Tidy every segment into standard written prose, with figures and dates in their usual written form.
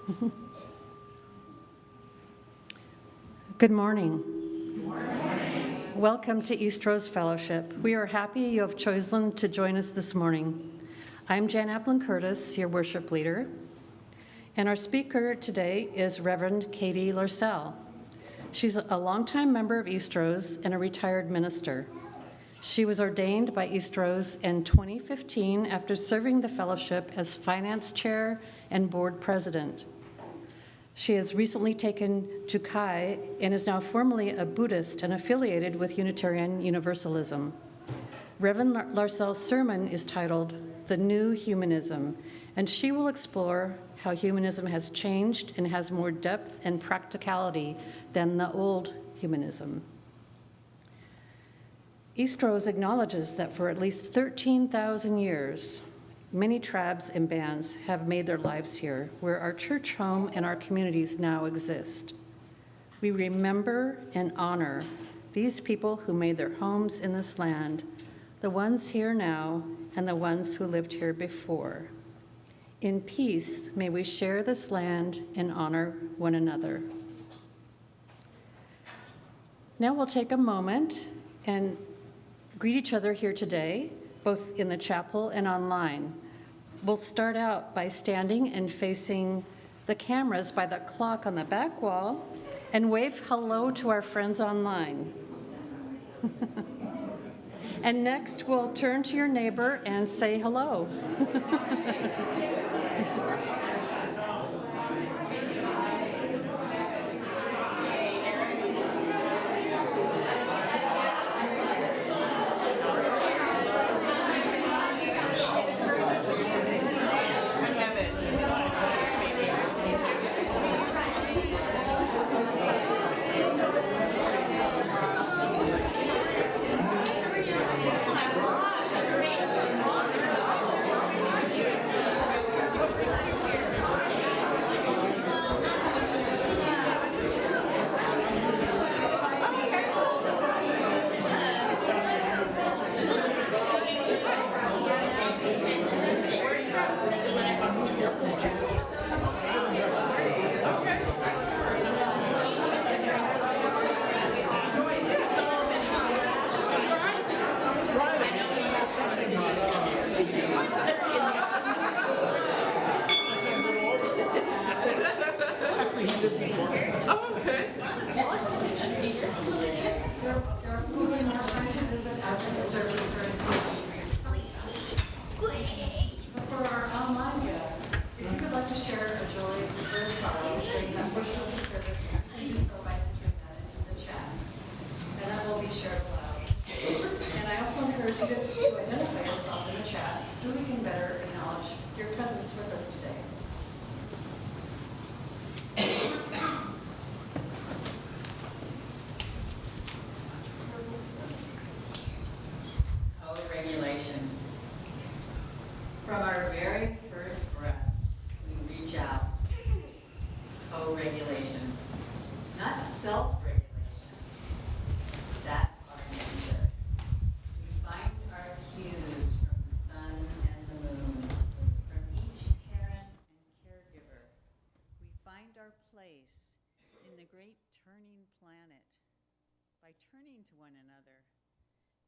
Good morning. Good morning. Welcome to Eastrose Fellowship. We are happy you have chosen to join us this morning. I'm Jan Apland-Curtis, your worship leader, and our speaker today is Reverend Katie Larsell. She's a longtime member of Eastrose and a retired minister. She was ordained by Eastrose in 2015 after serving the fellowship as finance chair and board president. She has recently taken to Kai and is now formally a Buddhist and affiliated with Unitarian Universalism. Reverend Larsell's sermon is titled The New Humanism, and she will explore how humanism has changed and has more depth and practicality than the old humanism. Eastrose acknowledges that for at least 13,000 years, many tribes and bands have made their lives here, where our church home and our communities now exist. We remember and honor these people who made their homes in this land, the ones here now and the ones who lived here before. In peace, may we share this land and honor one another. Now we'll take a moment and greet each other here today, both in the chapel and online. We'll start out by standing and facing the cameras by the clock on the back wall and wave hello to our friends online. And next, we'll turn to your neighbor and say hello.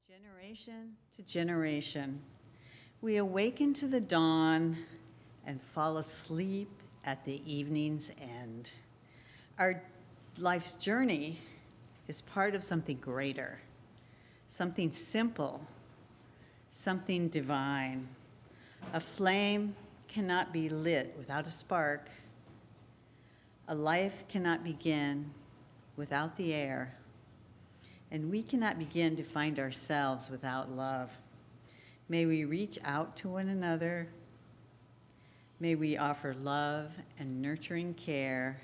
Generation to generation, we awaken to the dawn and fall asleep at the evening's end. Our life's journey is part of something greater, something simple, something divine. A flame cannot be lit without a spark. A life cannot begin without the air. And we cannot begin to find ourselves without love. May we reach out to one another. May we offer love and nurturing care.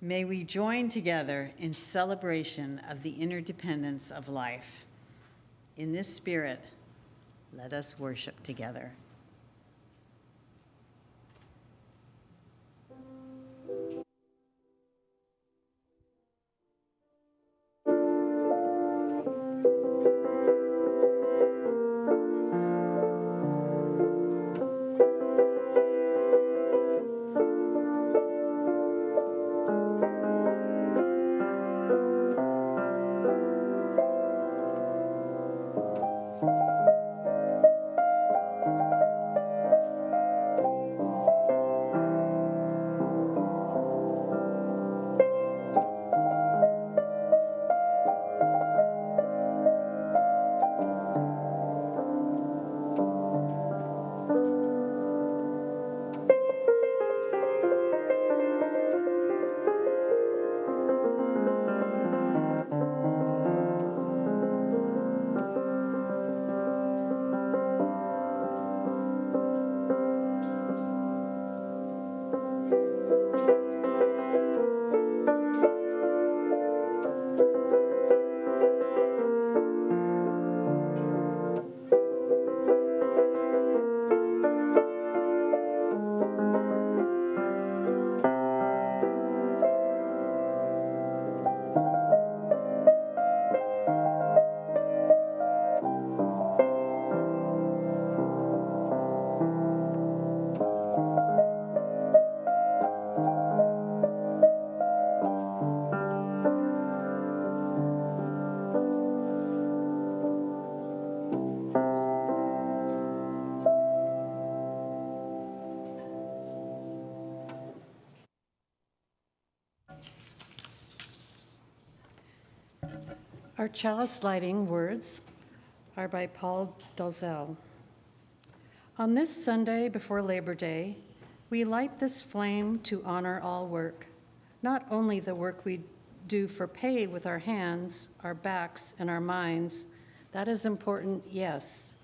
May we join together in celebration of the interdependence of life. In this spirit, let us worship together. Our chalice lighting words are by Paul Larsell. On this Sunday before Labor Day, we light this flame to honor all work, not only the work we do for pay with our hands, our backs, and our minds. That is important, yes,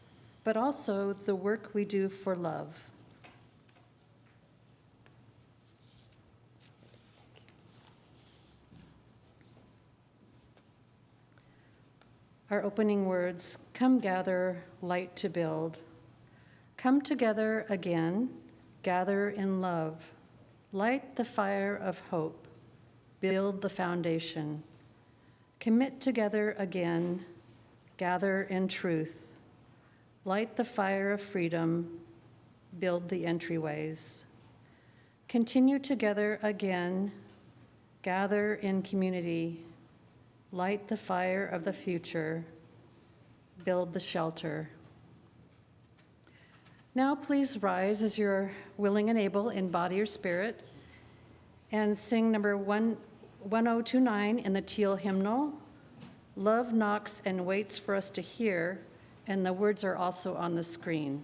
but also the work we do for love. Our opening words, come gather, light to build. Come together again, gather in love. Light the fire of hope, build the foundation. Commit together again, gather in truth. Light the fire of freedom, build the entryways. Continue together again, gather in community. Light the fire of the future, build the shelter. Now please rise as you're willing and able in body or spirit and sing number 1029 in the teal hymnal. Love knocks and waits for us to hear, and the words are also on the screen.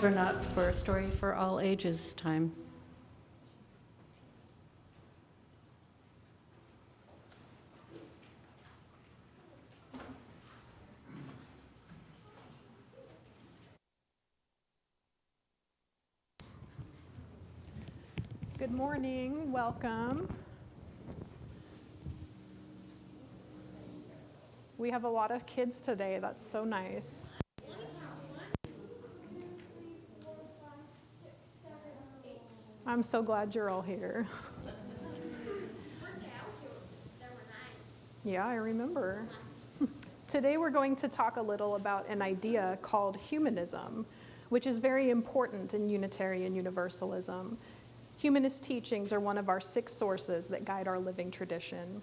Turn up for a story for all ages time. Good morning, welcome. We have a lot of kids today, that's so nice. I'm so glad you're all here. Yeah, I remember. Today we're going to talk a little about an idea called humanism, which is very important in Unitarian Universalism. Humanist teachings are one of our 6 sources that guide our living tradition.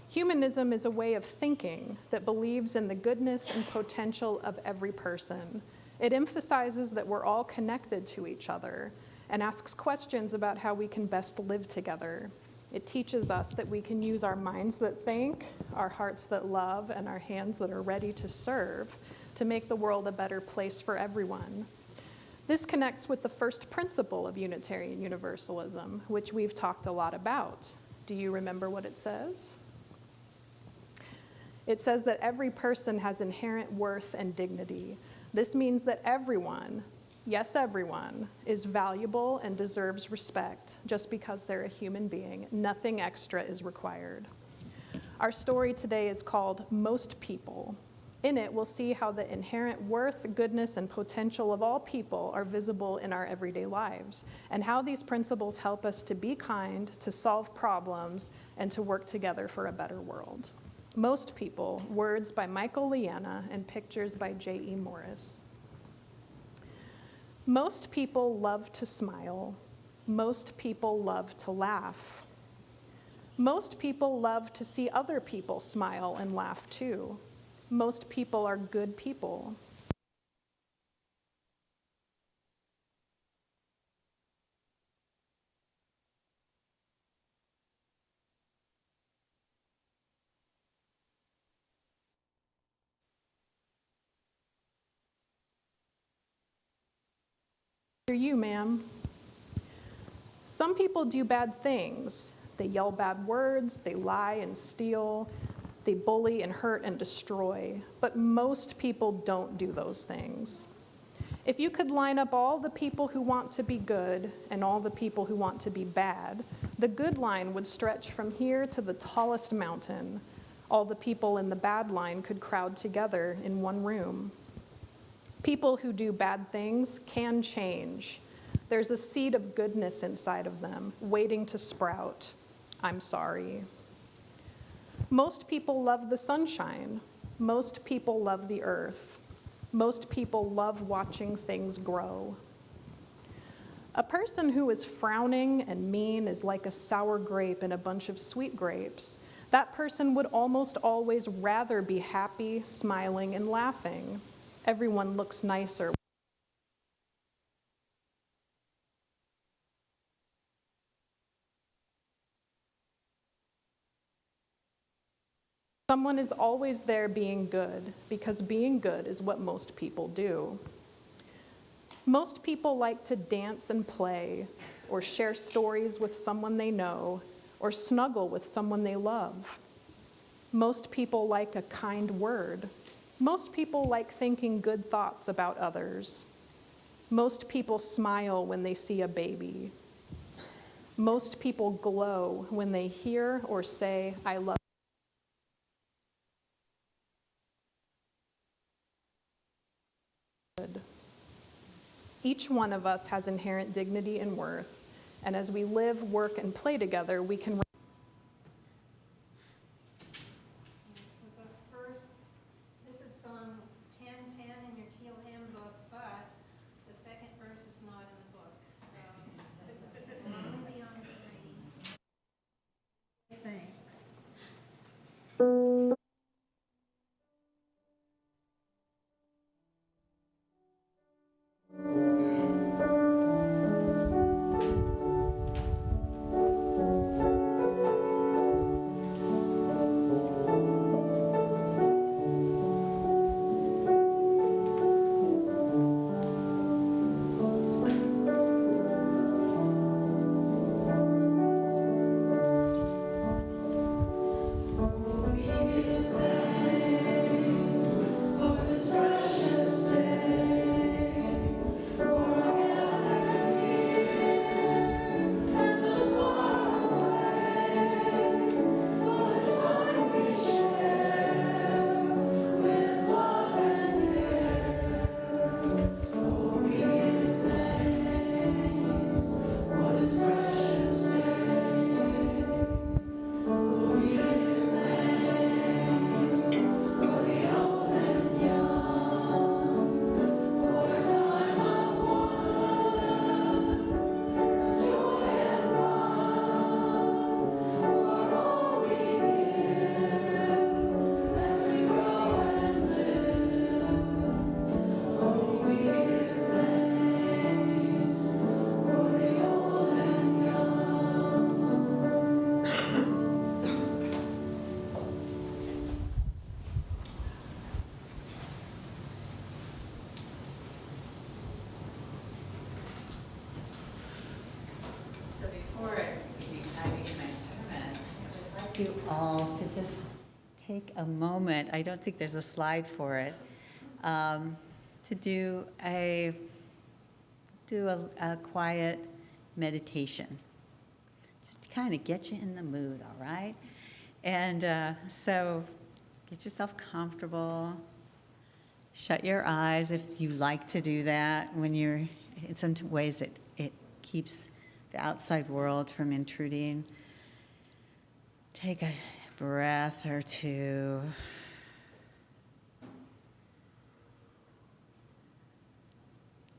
Humanism is a way of thinking that believes in the goodness and potential of every person. It emphasizes that we're all connected to each other and asks questions about how we can best live together. It teaches us that we can use our minds that think, our hearts that love, and our hands that are ready to serve to make the world a better place for everyone. This connects with the first principle of Unitarian Universalism, which we've talked a lot about. Do you remember what it says? It says that every person has inherent worth and dignity. This means that everyone, yes, everyone, is valuable and deserves respect just because they're a human being. Nothing extra is required. Our story today is called Most People. In it, we'll see how the inherent worth, goodness, and potential of all people are visible in our everyday lives, and how these principles help us to be kind, to solve problems, and to work together for a better world. Most People, words by Michael Liana and pictures by J.E. Morris. Most people love to smile. Most people love to laugh. Most people love to see other people smile and laugh too. Most people are good people. You, ma'am. Some people do bad things. They yell bad words, they lie and steal, they bully and hurt and destroy, but most people don't do those things. If you could line up all the people who want to be good and all the people who want to be bad, the good line would stretch from here to the tallest mountain. All the people in the bad line could crowd together in one room. People who do bad things can change. There's a seed of goodness inside of them, waiting to sprout. I'm sorry. Most people love the sunshine. Most people love the earth. Most people love watching things grow. A person who is frowning and mean is like a sour grape in a bunch of sweet grapes. That person would almost always rather be happy, smiling, and laughing. Everyone looks nicer. Someone is always there being good, because being good is what most people do. Most people like to dance and play, or share stories with someone they know, or snuggle with someone they love. Most people like a kind word. Most people like thinking good thoughts about others. Most people smile when they see a baby. Most people glow when they hear or say, I love you. Each one of us has inherent dignity and worth, and as we live, work, and play together, we can. So the first, this is song 1010 in your teal handbook, but the second verse is not in the book, so it'll only be on the screen. Thanks. You all to just take a moment, I don't think there's a slide for it, to do a quiet meditation, just to kind of get you in the mood, all right? And so get yourself comfortable, shut your eyes if you like to do that when you're, in some ways it keeps the outside world from intruding. Take a breath or two.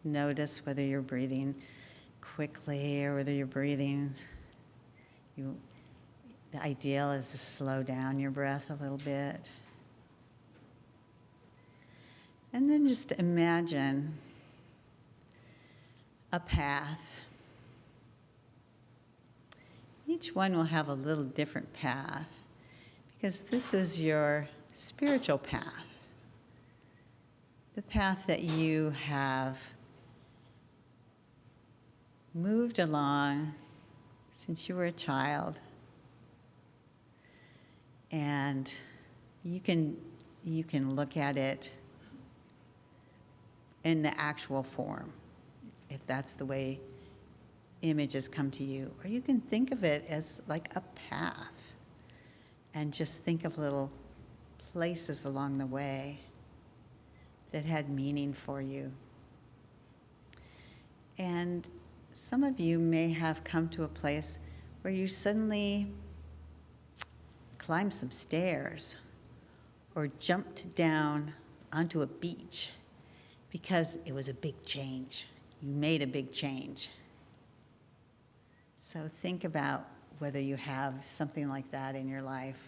notice whether you're breathing quickly or whether you're breathing. The ideal is to slow down your breath a little bit. And then just imagine a path. Each one will have a little different path because this is your spiritual path. The path that you have moved along since you were a child. And you can look at it in the actual form, if that's the way images come to you. Or you can think of it as like a path and just think of little places along the way that had meaning for you. And some of you may have come to a place where you suddenly climbed some stairs or jumped down onto a beach because it was a big change. You made a big change. So think about whether you have something like that in your life.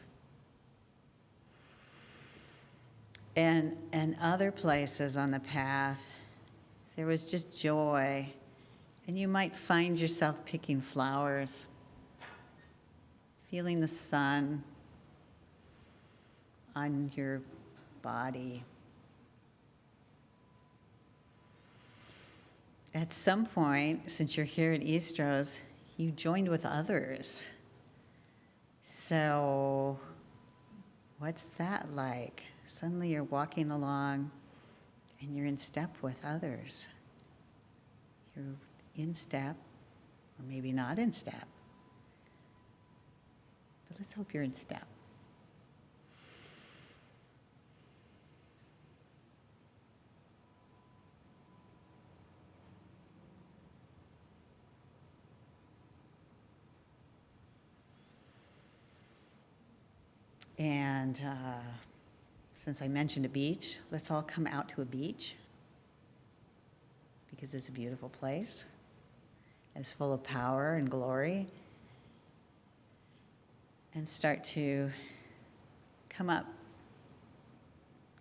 And other places on the path, there was just joy. And you might find yourself picking flowers, feeling the sun on your body. At some point, since you're here at Eastrose, you joined with others. So what's that like? Suddenly you're walking along and you're in step with others. You're in step, or maybe not in step. But let's hope you're in step. And since I mentioned a beach, let's all come out to a beach because it's a beautiful place. It's full of power and glory. And start to come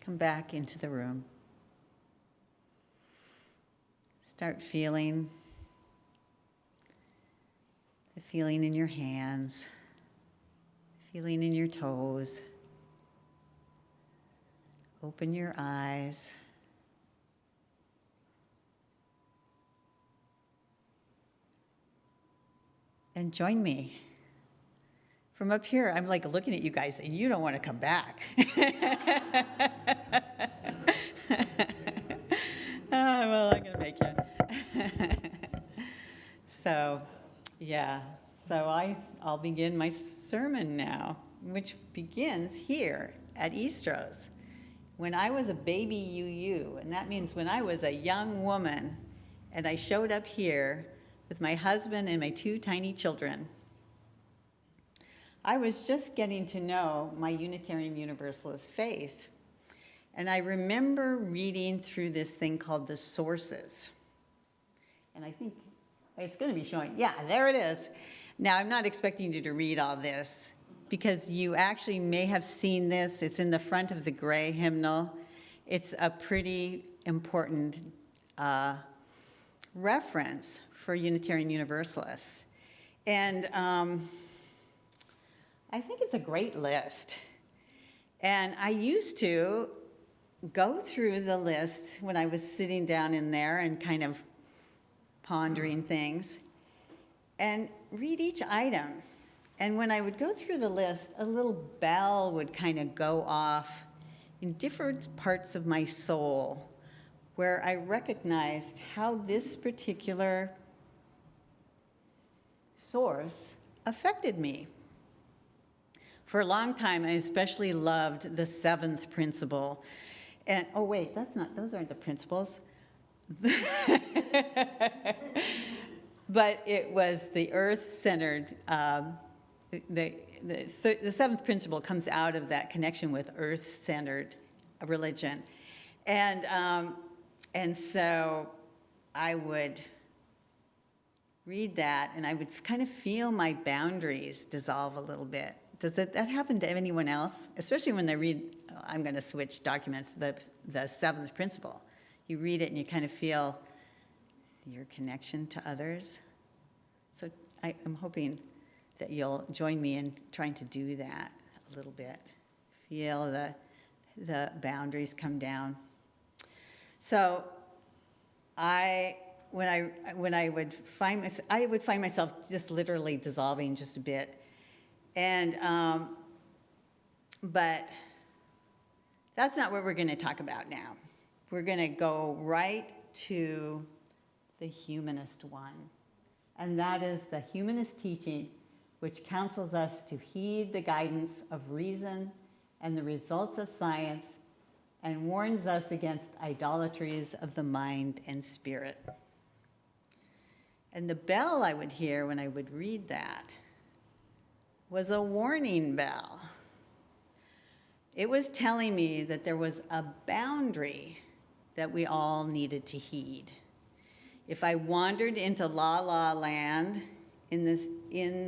back into the room. Start feeling the feeling in your hands, feeling in your toes. Open your eyes. And join me. From up here, I'm like looking at you guys, and you don't want to come back. Well, I'm going to make you. So, yeah. So I'll begin my sermon now, which begins here at Eastrose. When I was a baby UU, and that means when I was a young woman, and I showed up here with my husband and my 2 tiny children. I was just getting to know my Unitarian Universalist faith. And I remember reading through this thing called the Sources. And I think it's going to be showing. Yeah, there it is. Now, I'm not expecting you to read all this because you actually may have seen this. It's in the front of the gray hymnal. It's a pretty important reference for Unitarian Universalists. And I think it's a great list. And I used to go through the list when I was sitting down in there and kind of pondering things and read each item. And when I would go through the list, a little bell would kind of go off in different parts of my soul where I recognized how this particular source affected me. For a long time, I especially loved the 7th principle. And, oh wait, those aren't the principles. But it was the earth-centered, the 7th principle comes out of that connection with earth-centered religion. And so I would read that and I would kind of feel my boundaries dissolve a little bit. Does that happen to anyone else? Especially when they read, I'm going to switch documents, the seventh principle. You read it and you kind of feel your connection to others. So I'm hoping that you'll join me in trying to do that a little bit. Feel the boundaries come down. So when I would find myself just literally dissolving just a bit, and but that's not what we're going to talk about now. We're going to go right to the humanist one, and that is the humanist teaching, which counsels us to heed the guidance of reason and the results of science, and warns us against idolatries of the mind and spirit. And the bell I would hear when I would read that was a warning bell. It was telling me that there was a boundary that we all needed to heed. If I wandered into la land in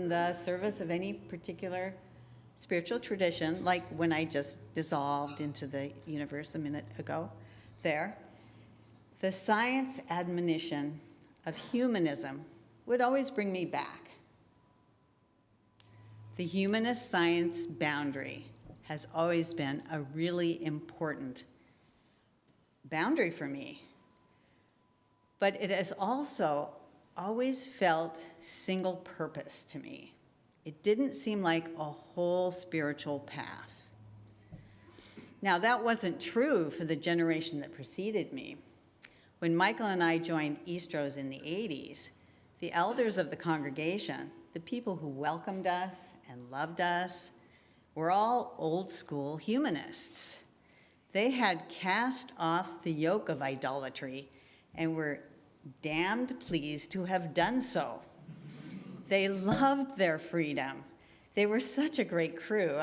the service of any particular spiritual tradition, like when I just dissolved into the universe a minute ago there, the science admonition of humanism would always bring me back. The humanist science boundary has always been a really important boundary for me. But it has also always felt single purpose to me. It didn't seem like a whole spiritual path. Now, that wasn't true for the generation that preceded me. When Michael and I joined Eastrose in the 80s, the elders of the congregation, the people who welcomed us and loved us, were all old school humanists. They had cast off the yoke of idolatry and were damned pleased to have done so. They loved their freedom. They were such a great crew.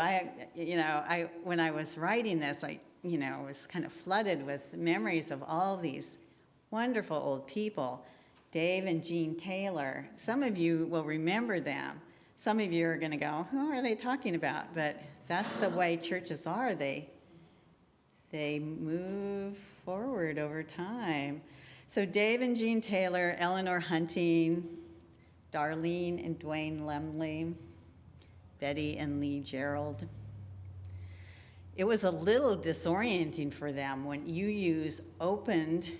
When I was writing this, I was kind of flooded with memories of all these wonderful old people. Dave and Jean Taylor. Some of you will remember them. Some of you are going to go, who are they talking about? But that's the way churches are. They move forward over time. So Dave and Jean Taylor, Eleanor Hunting, Darlene and Dwayne Lemley, Betty and Lee Gerald. It was a little disorienting for them when UUs opened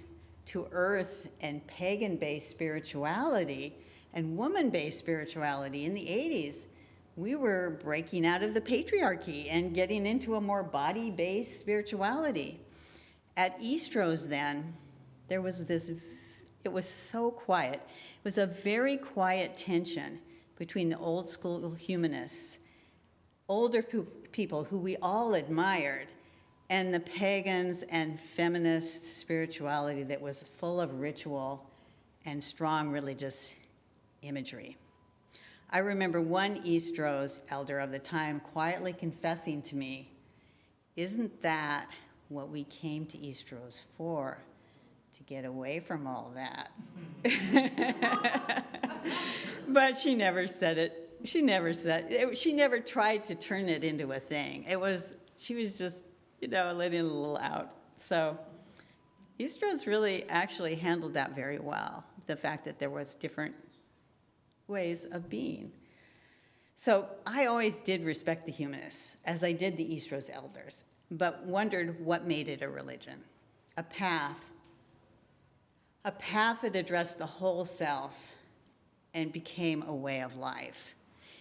to earth and pagan-based spirituality and woman-based spirituality in the 80s. We were breaking out of the patriarchy and getting into a more body-based spirituality. At Eastrose then, there was this, it was so quiet. It was a very quiet tension between the old school humanists, older people who we all admired, and the pagans and feminist spirituality that was full of ritual and strong religious imagery. I remember one Eastrose elder of the time quietly confessing to me, "Isn't that what we came to Eastrose for? To get away from all that." But she never said it. She never tried to turn it into a thing. She was just, letting it a little out. So Eastrose really actually handled that very well, the fact that there was different ways of being. So I always did respect the humanists, as I did the Eastrose elders, but wondered what made it a religion, a path that addressed the whole self and became a way of life.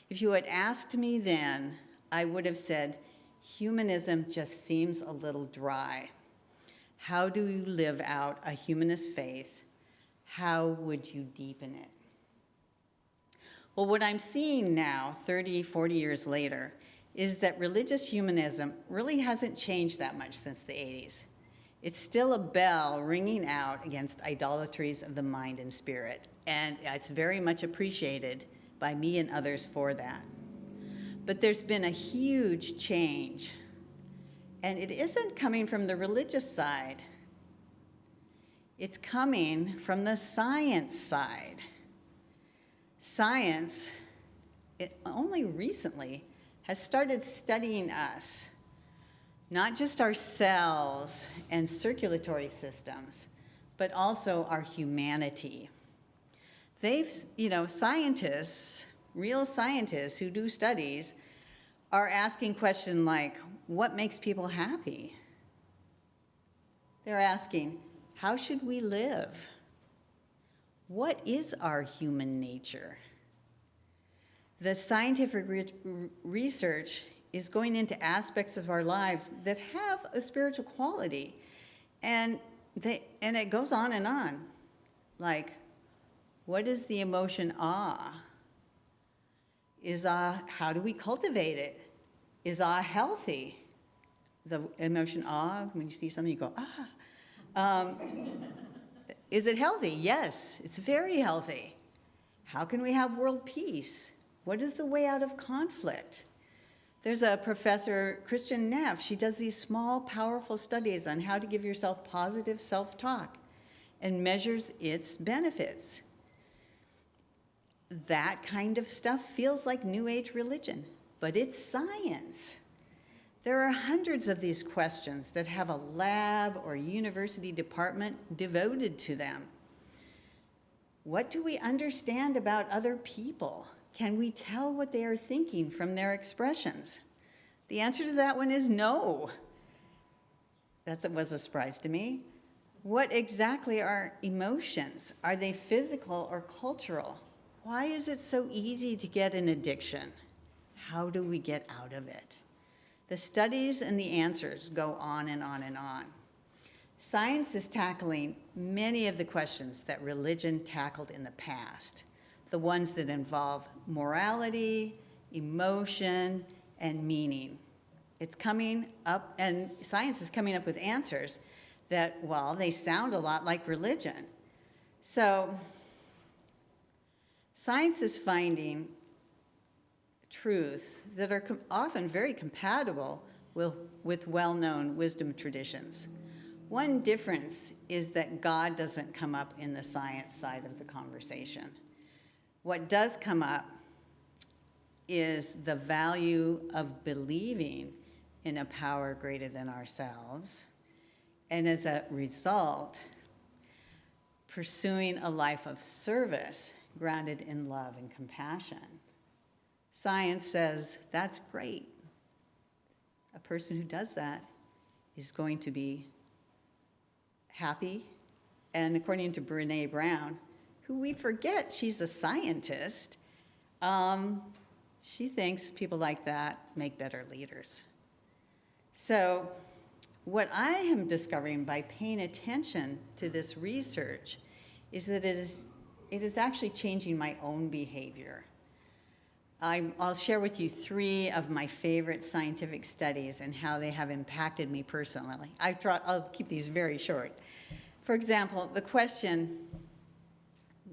If you had asked me then, I would have said, humanism just seems a little dry. How do you live out a humanist faith? How would you deepen it? Well, what I'm seeing now, 30, 40 years later, is that religious humanism really hasn't changed that much since the 80s. It's still a bell ringing out against idolatries of the mind and spirit, and it's very much appreciated by me and others for that. But there's been a huge change, and it isn't coming from the religious side. It's coming from the science side. Science, it only recently has started studying us, not just our cells and circulatory systems, but also our humanity. Scientists, real scientists who do studies, are asking questions like, what makes people happy? They're asking, how should we live? What is our human nature? The scientific research is going into aspects of our lives that have a spiritual quality. And it goes on and on. Like, what is the emotion awe? How do we cultivate it? Is awe healthy? The emotion awe, when you see something, you go, ah. Is it healthy? Yes, it's very healthy. How can we have world peace? What is the way out of conflict? There's a professor, Christian Neff, she does these small, powerful studies on how to give yourself positive self-talk and measures its benefits. That kind of stuff feels like New Age religion, but it's science. There are hundreds of these questions that have a lab or university department devoted to them. What do we understand about other people? Can we tell what they are thinking from their expressions? The answer to that one is no. That was a surprise to me. What exactly are emotions? Are they physical or cultural? Why is it so easy to get an addiction? How do we get out of it? The studies and the answers go on and on and on. Science is tackling many of the questions that religion tackled in the past, the ones that involve morality, emotion, and meaning. It's coming up, and science is coming up with answers that, well, they sound a lot like religion. So, science is finding truths that are often very compatible with well-known wisdom traditions. One difference is that God doesn't come up in the science side of the conversation. What does come up is the value of believing in a power greater than ourselves, and as a result, pursuing a life of service grounded in love and compassion. Science says that's great. A person who does that is going to be happy, and according to Brené Brown, who we forget she's a scientist, she thinks people like that make better leaders. So what I am discovering by paying attention to this research is that it is actually changing my own behavior. I'll share with you 3 of my favorite scientific studies and how they have impacted me personally. I'll keep these very short. For example, the question,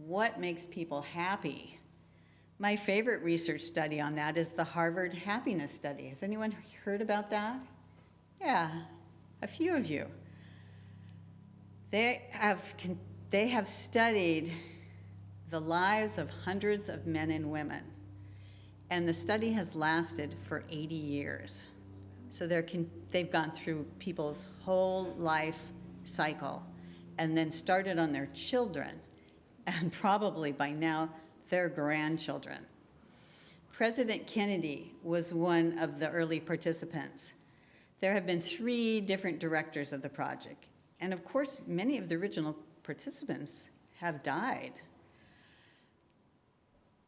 what makes people happy? My favorite research study on that is the Harvard Happiness Study. Has anyone heard about that? Yeah, a few of you. They have studied the lives of hundreds of men and women, and the study has lasted for 80 years. So they've gone through people's whole life cycle and then started on their children, and probably by now their grandchildren. President Kennedy was one of the early participants. There have been 3 different directors of the project, and of course many of the original participants have died.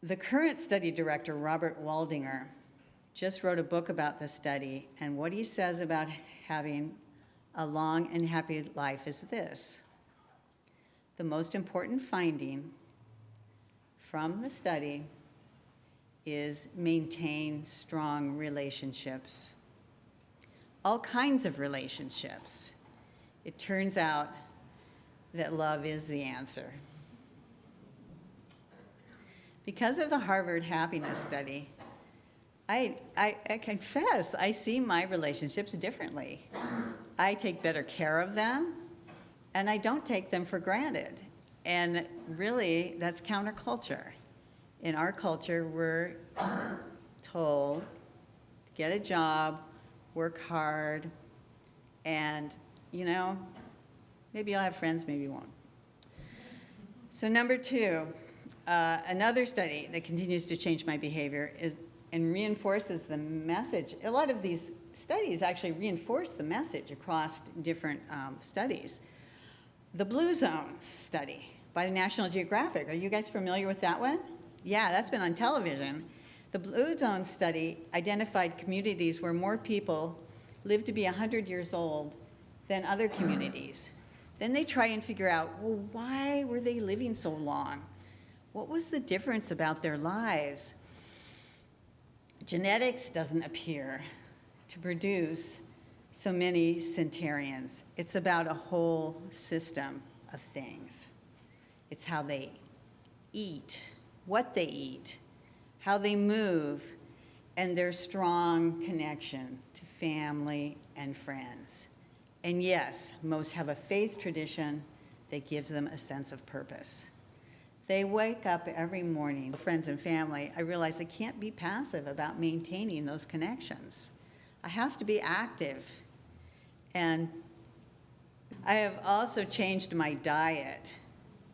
The current study director, Robert Waldinger, just wrote a book about the study, and what he says about having a long and happy life is this: the most important finding from the study is maintain strong relationships. All kinds of relationships. It turns out that love is the answer. Because of the Harvard Happiness Study, I confess I see my relationships differently. I take better care of them, and I don't take them for granted. And really, that's counterculture. In our culture, we're told to get a job, work hard, and, you know, maybe you'll have friends, maybe you won't. So number two, another study that continues to change my behavior and reinforces the message. A lot of these studies actually reinforce the message across different studies. The Blue Zones study by the National Geographic. Are you guys familiar with that one? Yeah, that's been on television. The Blue Zone study identified communities where more people live to be 100 years old than other communities. Then they try and figure out, well, why were they living so long? What was the difference about their lives? Genetics doesn't appear to produce so many centenarians. It's about a whole system of things. It's how they eat, what they eat, how they move, and their strong connection to family and friends. And yes, most have a faith tradition that gives them a sense of purpose. They wake up every morning, friends and family. I realize I can't be passive about maintaining those connections. I have to be active. And I have also changed my diet.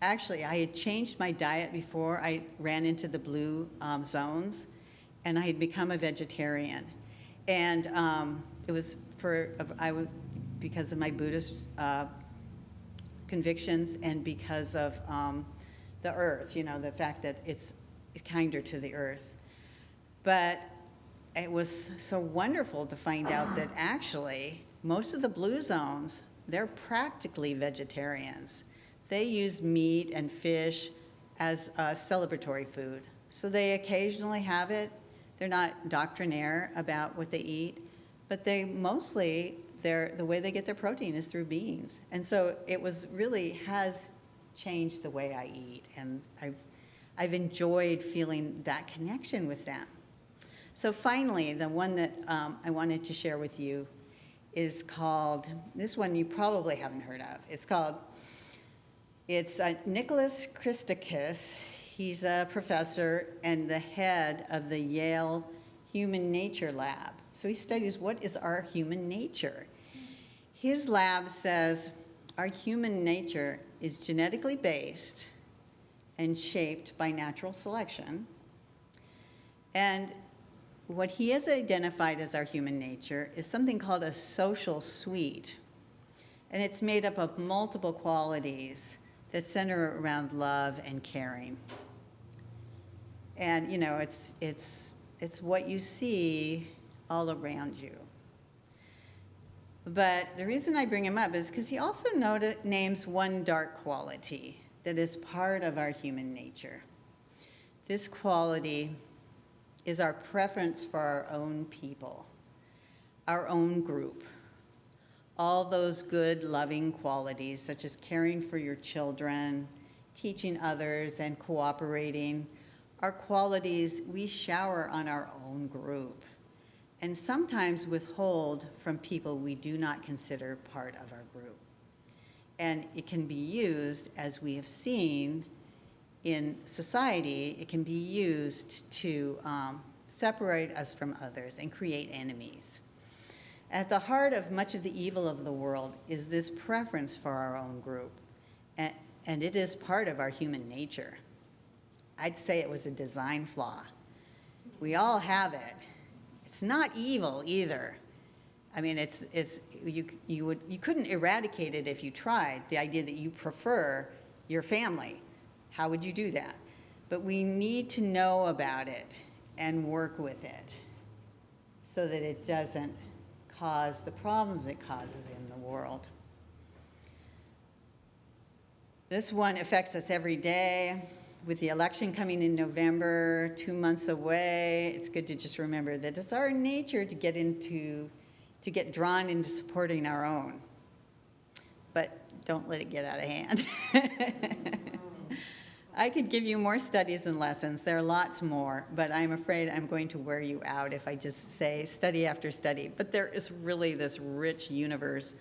Actually, I had changed my diet before I ran into the blue zones, and I had become a vegetarian. And it was because of my Buddhist convictions and because of the earth, you know, the fact that it's kinder to the earth. But it was so wonderful to find out that actually most of the blue zones, they're practically vegetarians. They use meat and fish as celebratory food. So they occasionally have it. They're not doctrinaire about what they eat, but they mostly, the way they get their protein is through beans. And so it has changed the way I eat, and I've enjoyed feeling that connection with them. So finally, the one that I wanted to share with you is called, this one you probably haven't heard of. It's Nicholas Christakis. He's a professor and the head of the Yale Human Nature Lab. So he studies what is our human nature. His lab says our human nature is genetically based and shaped by natural selection. And what he has identified as our human nature is something called a social suite. And it's made up of multiple qualities that center around love and caring. And you know, it's what you see all around you. But the reason I bring him up is because he also names one dark quality that is part of our human nature. This quality is our preference for our own people, our own group. All those good, loving qualities, such as caring for your children, teaching others, and cooperating, are qualities we shower on our own group, and sometimes withhold from people we do not consider part of our group. And it can be used, as we have seen in society, it can be used to separate us from others and create enemies. At the heart of much of the evil of the world is this preference for our own group, and it is part of our human nature. I'd say it was a design flaw. We all have it. It's not evil either. I mean, you couldn't eradicate it if you tried, the idea that you prefer your family. How would you do that? But we need to know about it and work with it so that it doesn't cause the problems it causes in the world. This one affects us every day. With the election coming in November, 2 months away, it's good to just remember that it's our nature to get drawn into supporting our own. But don't let it get out of hand. I could give you more studies and lessons. There are lots more, but I'm afraid I'm going to wear you out if I just say study after study. But there is really this rich universe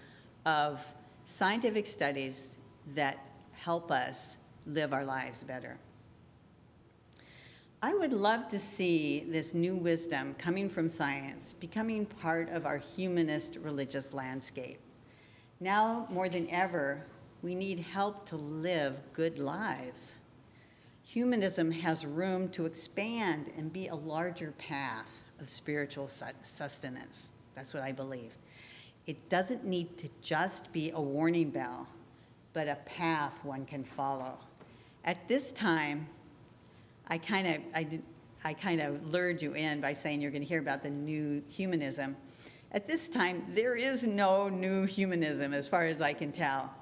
of scientific studies that help us live our lives better. I would love to see this new wisdom coming from science becoming part of our humanist religious landscape. Now more than ever, we need help to live good lives. Humanism has room to expand and be a larger path of spiritual sustenance. That's what I believe. It doesn't need to just be a warning bell, but a path one can follow. At this time, I kind of lured you in by saying you're going to hear about the new humanism. At this time, there is no new humanism as far as I can tell.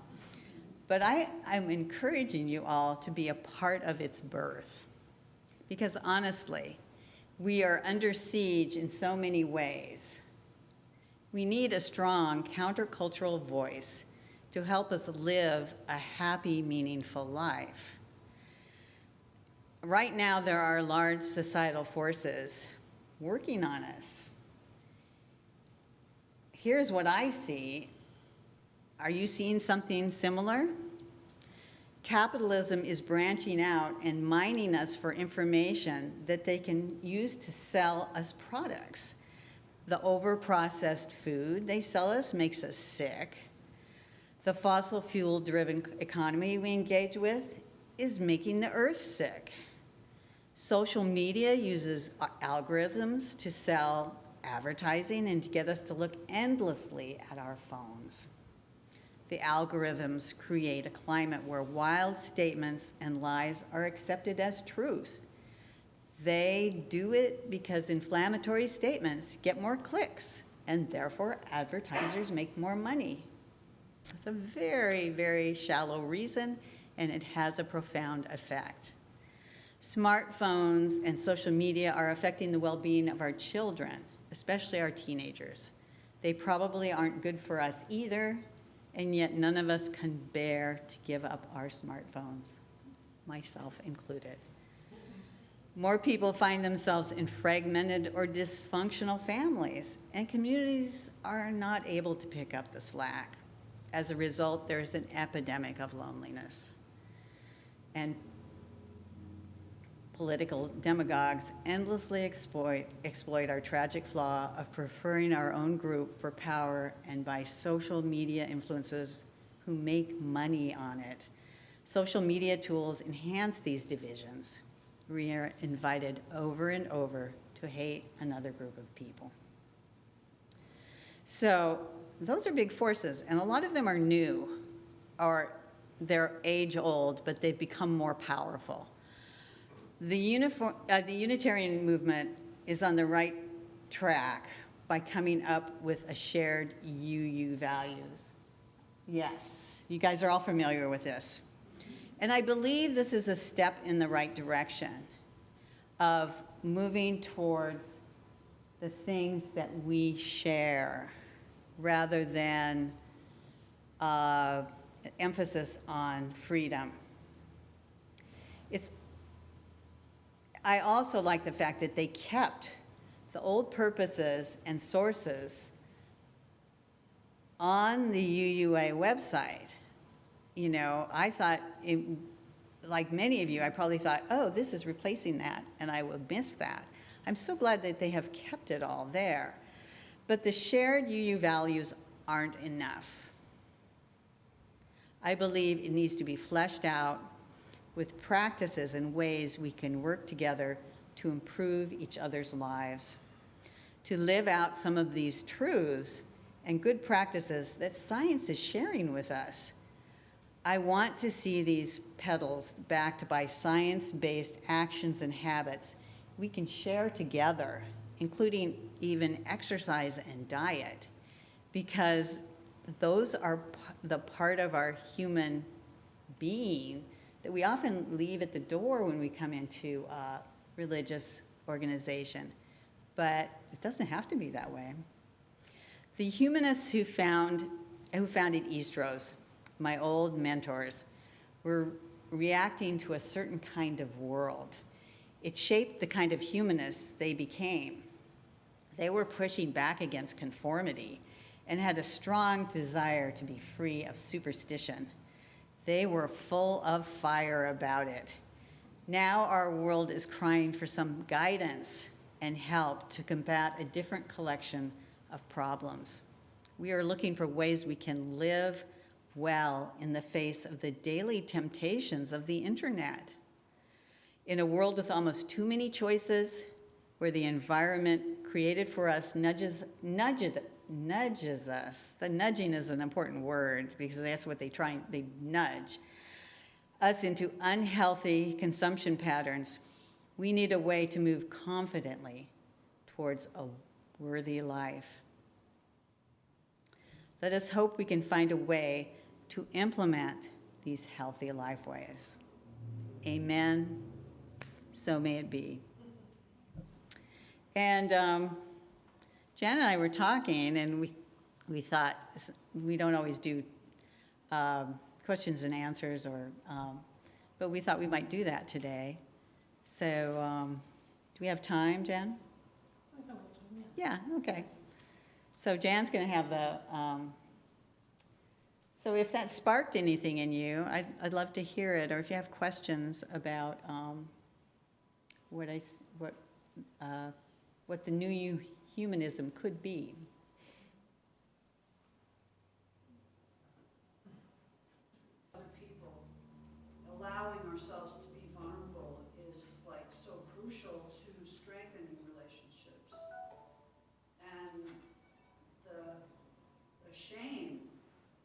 But I'm encouraging you all to be a part of its birth. Because honestly, we are under siege in so many ways. We need a strong countercultural voice to help us live a happy, meaningful life. Right now, there are large societal forces working on us. Here's what I see. Are you seeing something similar? Capitalism is branching out and mining us for information that they can use to sell us products. The over-processed food they sell us makes us sick. The fossil fuel-driven economy we engage with is making the earth sick. Social media uses algorithms to sell advertising and to get us to look endlessly at our phones. The algorithms create a climate where wild statements and lies are accepted as truth. They do it because inflammatory statements get more clicks, and therefore advertisers make more money. It's a very, very shallow reason, and it has a profound effect. Smartphones and social media are affecting the well-being of our children, especially our teenagers. They probably aren't good for us either, and yet none of us can bear to give up our smartphones, myself included. More people find themselves in fragmented or dysfunctional families, and communities are not able to pick up the slack. As a result, there's an epidemic of loneliness. And political demagogues endlessly exploit our tragic flaw of preferring our own group for power, and by social media influencers who make money on it. Social media tools enhance these divisions. We are invited over and over to hate another group of people. So those are big forces, and a lot of them are new, or they're age-old, but they've become more powerful. The Unitarian movement is on the right track by coming up with a shared UU values. Yes, you guys are all familiar with this. And I believe this is a step in the right direction of moving towards the things that we share rather than emphasis on freedom. I also like the fact that they kept the old purposes and sources on the UUA website. You know, I thought, like many of you, I probably thought, oh, this is replacing that, and I would miss that. I'm so glad that they have kept it all there. But the shared UU values aren't enough. I believe it needs to be fleshed out with practices and ways we can work together to improve each other's lives, to live out some of these truths and good practices that science is sharing with us. I want to see these petals backed by science-based actions and habits we can share together, including even exercise and diet, because those are the part of our human being that we often leave at the door when we come into a religious organization. But it doesn't have to be that way. The humanists who founded Eastrose, my old mentors, were reacting to a certain kind of world. It shaped the kind of humanists they became. They were pushing back against conformity and had a strong desire to be free of superstition. They were full of fire about it. Now our world is crying for some guidance and help to combat a different collection of problems. We are looking for ways we can live well in the face of the daily temptations of the internet. In a world with almost too many choices, where the environment created for us nudges us. The nudging is an important word because that's what they nudge us into unhealthy consumption patterns. We need a way to move confidently towards a worthy life. Let us hope we can find a way to implement these healthy lifeways. Amen. So may it be. And Jan and I were talking, and we thought we don't always do questions and answers, but we thought we might do that today. So do we have time, Jan? I thought we had time, yeah. Yeah, okay. So Jan's going to have the, so if that sparked anything in you, I'd love to hear it, or if you have questions about what the new humanism could be. Other people, allowing ourselves to be vulnerable is like so crucial to strengthening relationships. And the shame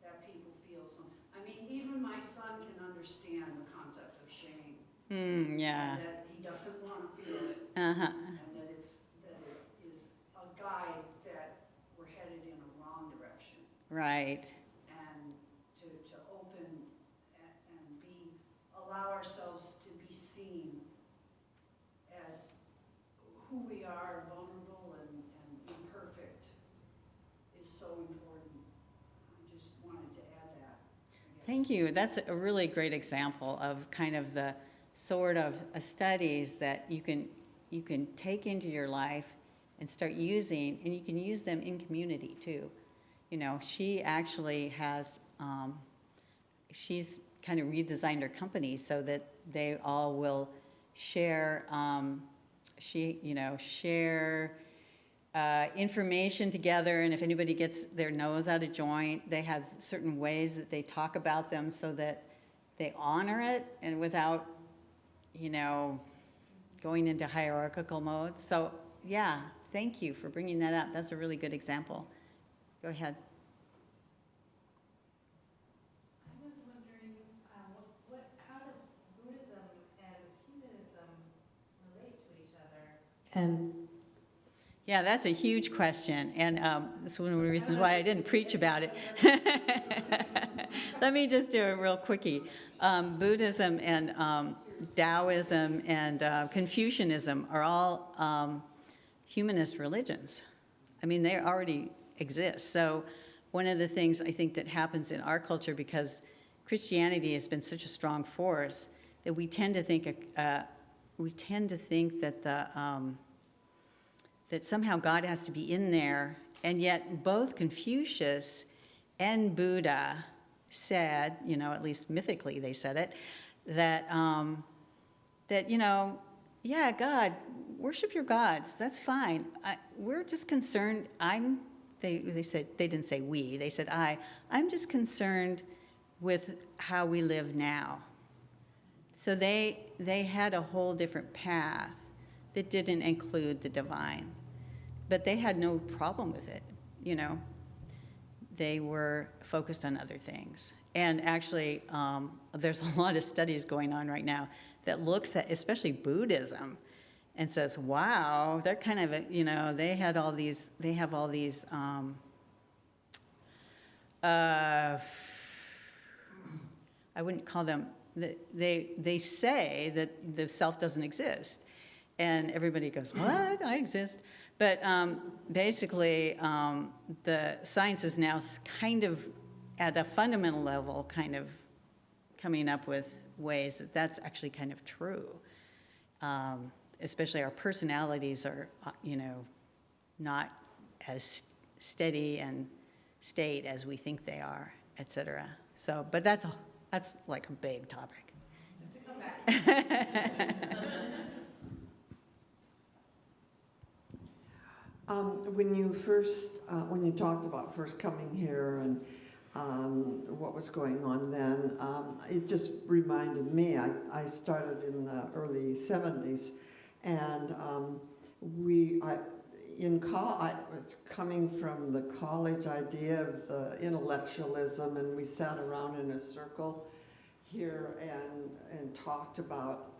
that people feel. I mean, even my son can understand the concept of shame. Yeah. And that he doesn't want to feel it. Uh-huh. And that it is a guide that we're headed in a wrong direction. Right. And to open and allow ourselves to be seen as who we are, vulnerable and imperfect, is so important. I just wanted to add that. Thank you. That's a really great example of kind of the sort of studies that you can take into your life and start using, and you can use them in community too. You know, she actually has, she's kind of redesigned her company so that they all will share, share information together, and if anybody gets their nose out of joint, they have certain ways that they talk about them so that they honor it and without, going into hierarchical mode. So yeah, thank you for bringing that up. That's a really good example. Go ahead. I was wondering, how does Buddhism and humanism relate to each other? And yeah, that's a huge question, and this is one of the reasons why I didn't preach about it. Let me just do a real quickie. Buddhism and Taoism and Confucianism are all humanist religions. I mean, they already exist. So one of the things I think that happens in our culture, because Christianity has been such a strong force, that we tend to think that that somehow God has to be in there, and yet both Confucius and Buddha said, at least mythically they said it, that yeah, God, worship your gods, that's fine. We're just concerned, they said, they didn't say we, they said I'm just concerned with how we live now. So they had a whole different path that didn't include the divine. But they had no problem with it, They were focused on other things. And actually, there's a lot of studies going on right now that looks at especially Buddhism and says, wow, they're kind of, they have all these, I wouldn't call them, they say that the self doesn't exist. And everybody goes, what? I exist. But basically, the science is now kind of, at a fundamental level, kind of coming up with ways that that's actually kind of true. Especially our personalities are, not as steady and state as we think they are, etc. So, but that's like a big topic. To come back. When you talked about first coming here and what was going on then, it just reminded me, I started in the early 70s, and I was coming from the college idea of the intellectualism, and we sat around in a circle here and talked about,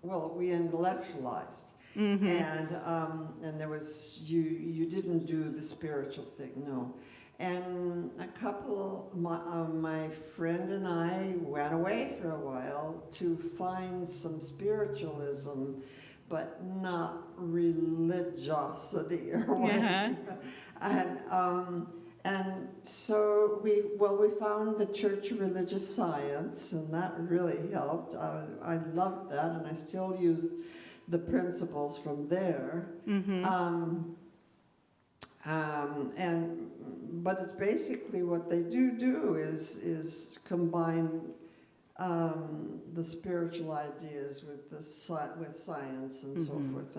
we intellectualized. Mm-hmm. And there was, you didn't do the spiritual thing, no. And my friend and I went away for a while to find some spiritualism, but not religiosity or whatever. And so we found the Church of Religious Science, and that really helped. I loved that, and I still use the principles from there. Mm-hmm. But it's basically what they do is combine the spiritual ideas with science and so forth,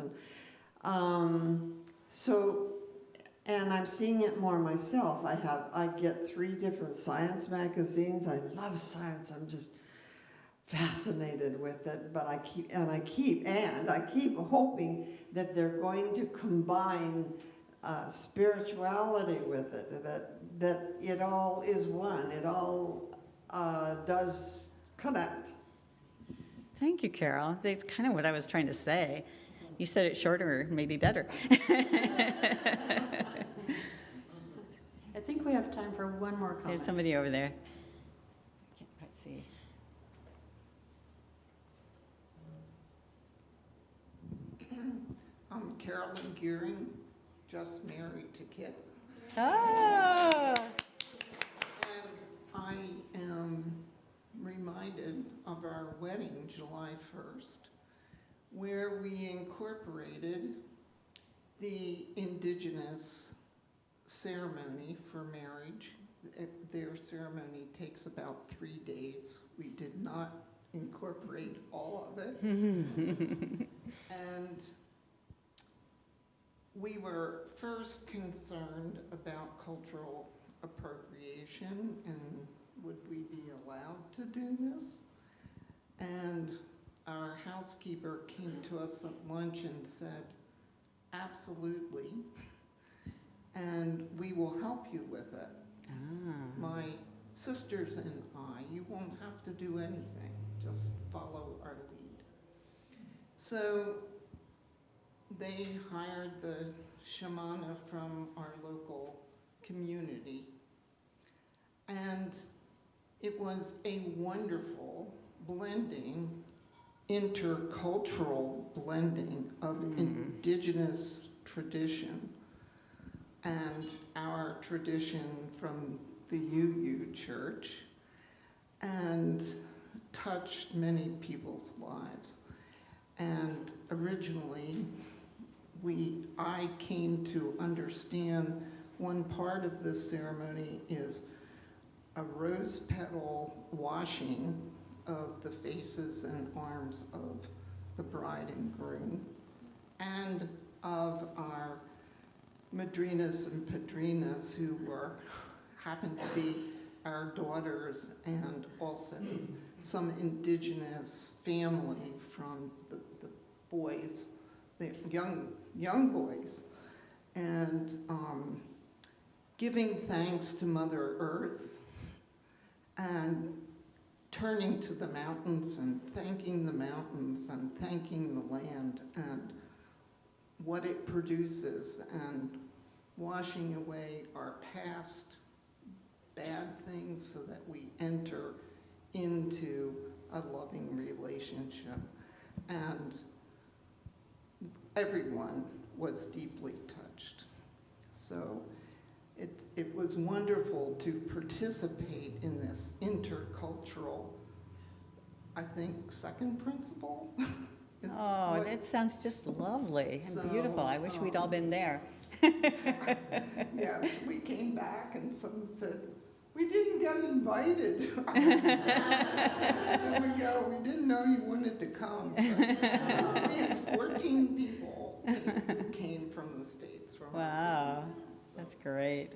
and I'm seeing it more myself. I get 3 different science magazines. I love science. I'm just fascinated with it. But I keep hoping that they're going to combine spirituality with it. That it all is one. It all does connect. Thank you, Carol. That's kind of what I was trying to say. You said it shorter, maybe better. I think we have time for one more comment. There's somebody over there. I can't quite see. I'm Carolyn Gearing, just married to Kit. Oh! And I am reminded of our wedding, July 1st, where we incorporated the indigenous ceremony for marriage. Their ceremony takes about 3 days. We did not incorporate all of it. And we were first concerned about cultural appropriation and would we be allowed to do this? And our housekeeper came to us at lunch and said, absolutely, and we will help you with it. My sisters and I, you won't have to do anything, just follow our lead. So they hired the shamana from our local community, and it was a wonderful blending, intercultural blending of indigenous tradition and our tradition from the UU Church, and touched many people's lives. And originally, I came to understand one part of this ceremony is a rose petal washing of the faces and arms of the bride and groom, and of our madrinas and padrinas who happened to be our daughters, and also some indigenous family from the boys, the young boys, and giving thanks to Mother Earth and turning to the mountains and thanking the mountains and thanking the land and what it produces, and washing away our past bad things so that we enter into a loving relationship. And everyone was deeply touched. So it was wonderful to participate in this intercultural, I think, second principle. Oh, that sounds just lovely and beautiful. I wish we'd all been there. Yes, we came back and someone said, we didn't get invited. And we go, we didn't know you wanted to come. But we had 14 people who came from the States. From Wow, that's great.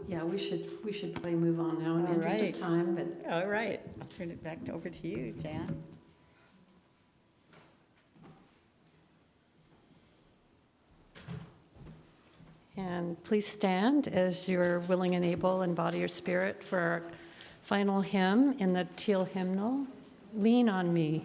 Yeah, we should probably move on now in the All interest right. of time, but All right, I'll turn it back over to you, Jan. and please stand as you're willing and able and body or spirit for our final hymn in the teal hymnal, Lean on Me.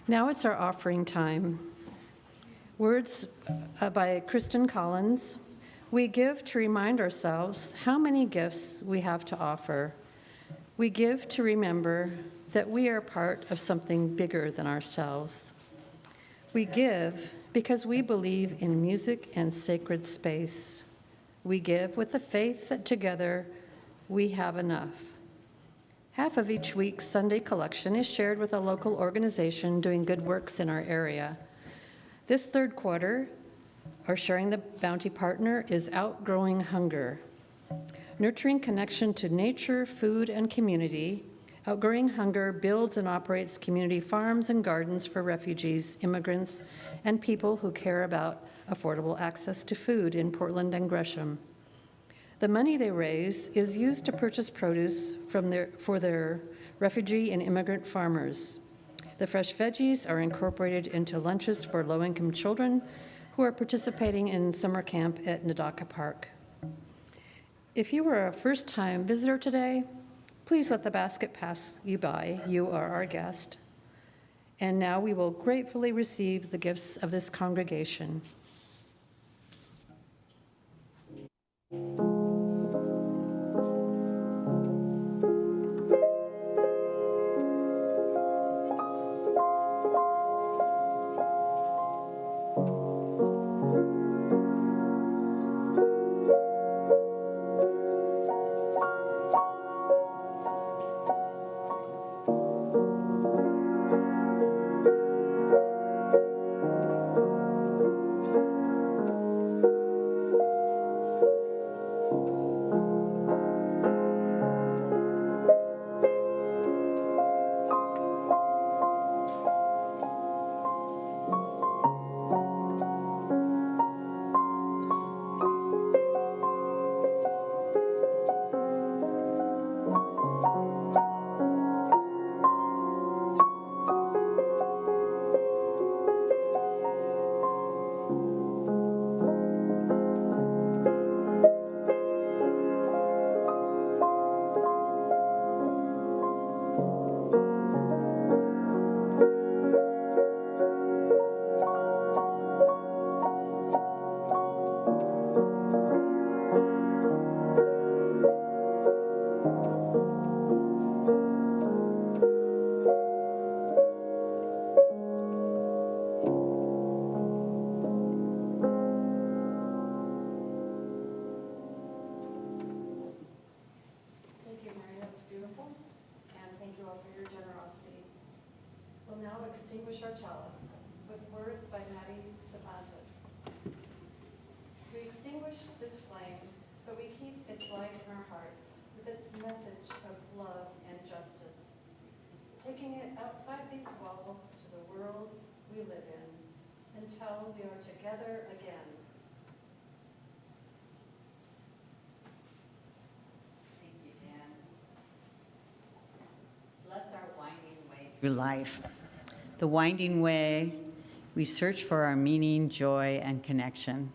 Now it's our offering time. Words by Kristen Collins. We give to remind ourselves how many gifts we have to offer. We give to remember that we are part of something bigger than ourselves. We give because we believe in music and sacred space. We give with the faith that together we have enough. Half of each week's Sunday collection is shared with a local organization doing good works in our area. This third quarter, our Sharing the Bounty partner is Outgrowing Hunger. Nurturing connection to nature, food, and community, Outgrowing Hunger builds and operates community farms and gardens for refugees, immigrants, and people who care about affordable access to food in Portland and Gresham. The money they raise is used to purchase produce for their refugee and immigrant farmers. The fresh veggies are incorporated into lunches for low-income children who are participating in summer camp at Nadaka Park. If you were a first-time visitor today, please let the basket pass you by. You are our guest. And now we will gratefully receive the gifts of this congregation. Extinguish our chalice with words by Mary Reese. We extinguish this flame, but we keep its light in our hearts with its message of love and justice, taking it outside these walls to the world we live in until we are together again. Thank you, Jan. Bless our winding way through life. The winding way, we search for our meaning, joy, and connection.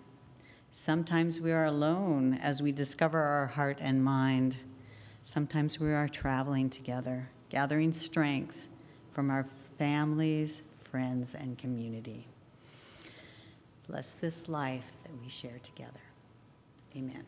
Sometimes we are alone as we discover our heart and mind. Sometimes we are traveling together, gathering strength from our families, friends, and community. Bless this life that we share together. Amen.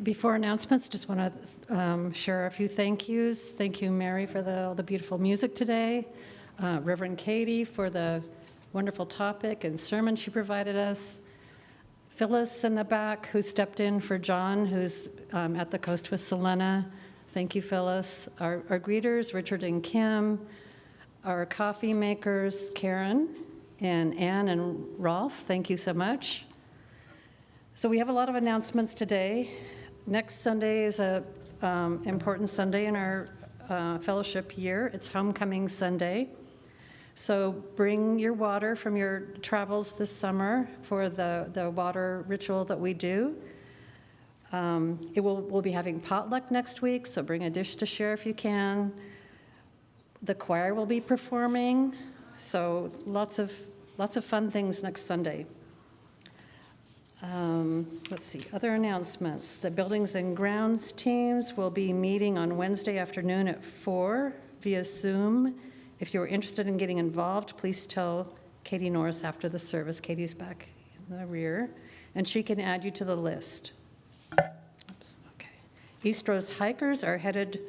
Before announcements, just want to share a few thank yous. Thank you, Mary, for all the beautiful music today. Reverend Katie for the wonderful topic and sermon she provided us. Phyllis in the back, who stepped in for John, who's at the coast with Selena. Thank you, Phyllis. Our greeters, Richard and Kim. Our coffee makers, Karen and Ann and Rolf. Thank you so much. So we have a lot of announcements today. Next Sunday is a important Sunday in our fellowship year. It's Homecoming Sunday. So bring your water from your travels this summer for the water ritual that we do. We'll be having potluck next week, so bring a dish to share if you can. The choir will be performing, so lots of fun things next Sunday. Let's see, other announcements. The Buildings and Grounds teams will be meeting on Wednesday afternoon at 4 via Zoom. If you're interested in getting involved, please tell Katie Norris after the service. Katie's back in the rear, and she can add you to the list. Oops, okay. Eastrose hikers are headed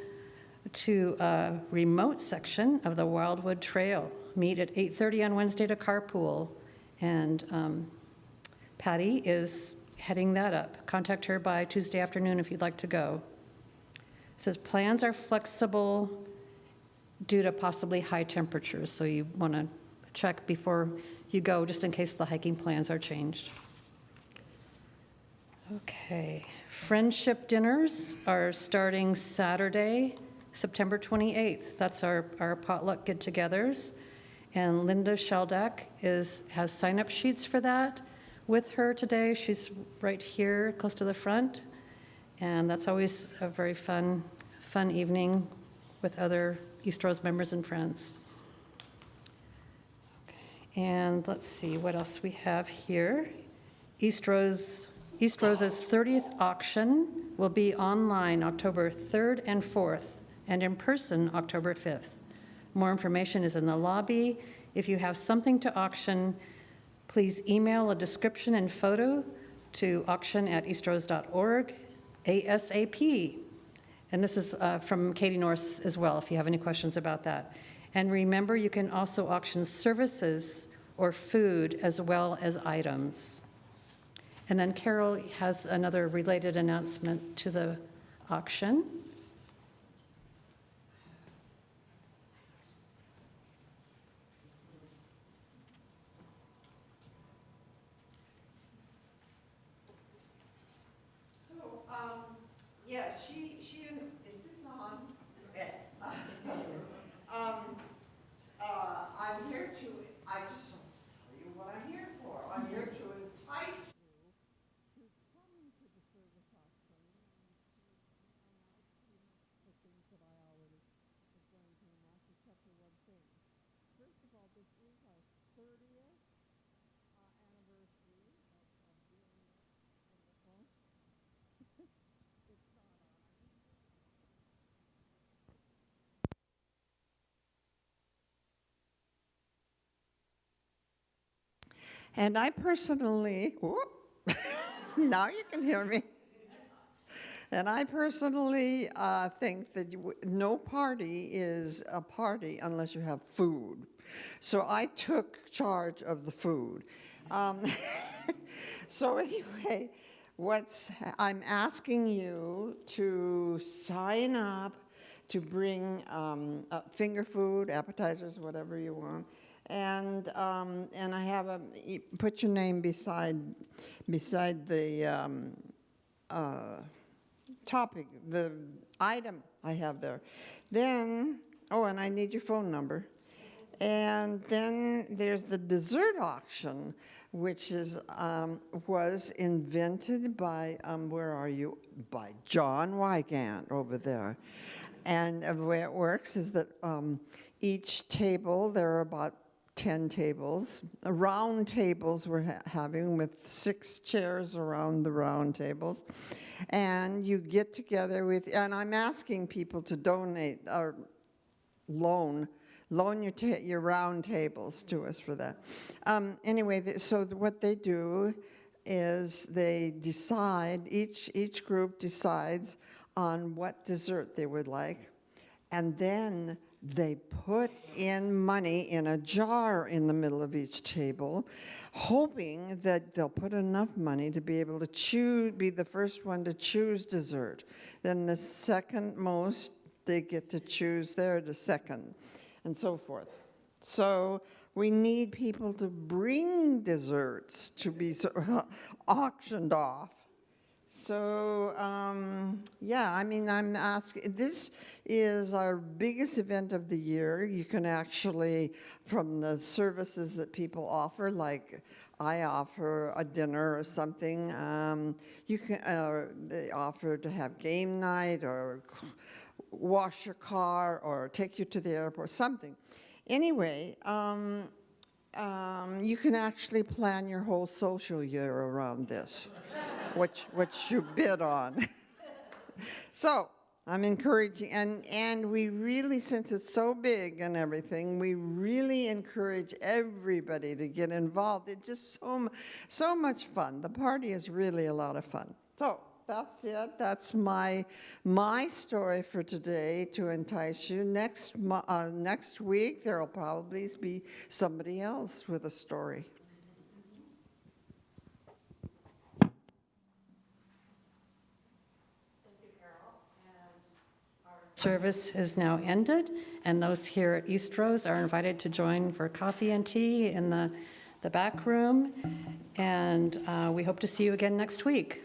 to a remote section of the Wildwood Trail. Meet at 8:30 on Wednesday to carpool, and Patty is heading that up. Contact her by Tuesday afternoon if you'd like to go. It says plans are flexible due to possibly high temperatures, so you want to check before you go just in case the hiking plans are changed. Okay, friendship dinners are starting Saturday, September 28th. That's our potluck get-togethers, and Linda Sheldak has sign-up sheets for that with her today. She's right here close to the front, and that's always a very fun evening with other Eastrose members and friends. Okay. And let's see what else we have here. Eastrose's 30th auction will be online October 3rd and 4th, and in person October 5th. More information is in the lobby. If you have something to auction, please email a description and photo to auction@eastrose.org ASAP. And this is from Katie Norris as well, if you have any questions about that. And remember, you can also auction services or food as well as items. And then Carol has another related announcement to the auction. Yes, she is this on? Yes. I'm here to, I just want to tell you what I'm here for. I'm here to entice you to come to the service auction. The things that I already explained to you, not except for one thing. First of all, this is our 30th anniversary of doing this wonderful. And I personally, now you can hear me. And I personally think that no party is a party unless you have food. So I took charge of the food. So anyway, I'm asking you to sign up to bring finger food, appetizers, whatever you want. And I have put your name beside the topic, the item I have there. Then, and I need your phone number. And then there's the dessert auction, which was invented by, where are you? By John Wygant over there. And the way it works is that each table, there are about 10 tables, round tables we're having with 6 chairs around the round tables. And you get together and I'm asking people to donate or loan your round tables to us for that. Anyway, so what they do is they decide, each group decides on what dessert they would like, and then they put in money in a jar in the middle of each table, hoping that they'll put enough money to be able to choose, be the first one to choose dessert. Then the second most, they get to choose the second, and so forth. So we need people to bring desserts to be auctioned off. So, yeah, I mean, I'm asking, this is our biggest event of the year. You can actually, from the services that people offer, like I offer a dinner or something, you can, they offer to have game night or wash your car or take you to the airport, something. Anyway, you can actually plan your whole social year around this, what you bid on. So I'm encouraging, and we really, since it's so big and everything, we really encourage everybody to get involved. It's just so much fun. The party is really a lot of fun. So that's it. That's my story for today to entice you. Next week, there will probably be somebody else with a story. Service is now ended, and those here at Eastrose are invited to join for coffee and tea in the back room, and we hope to see you again next week.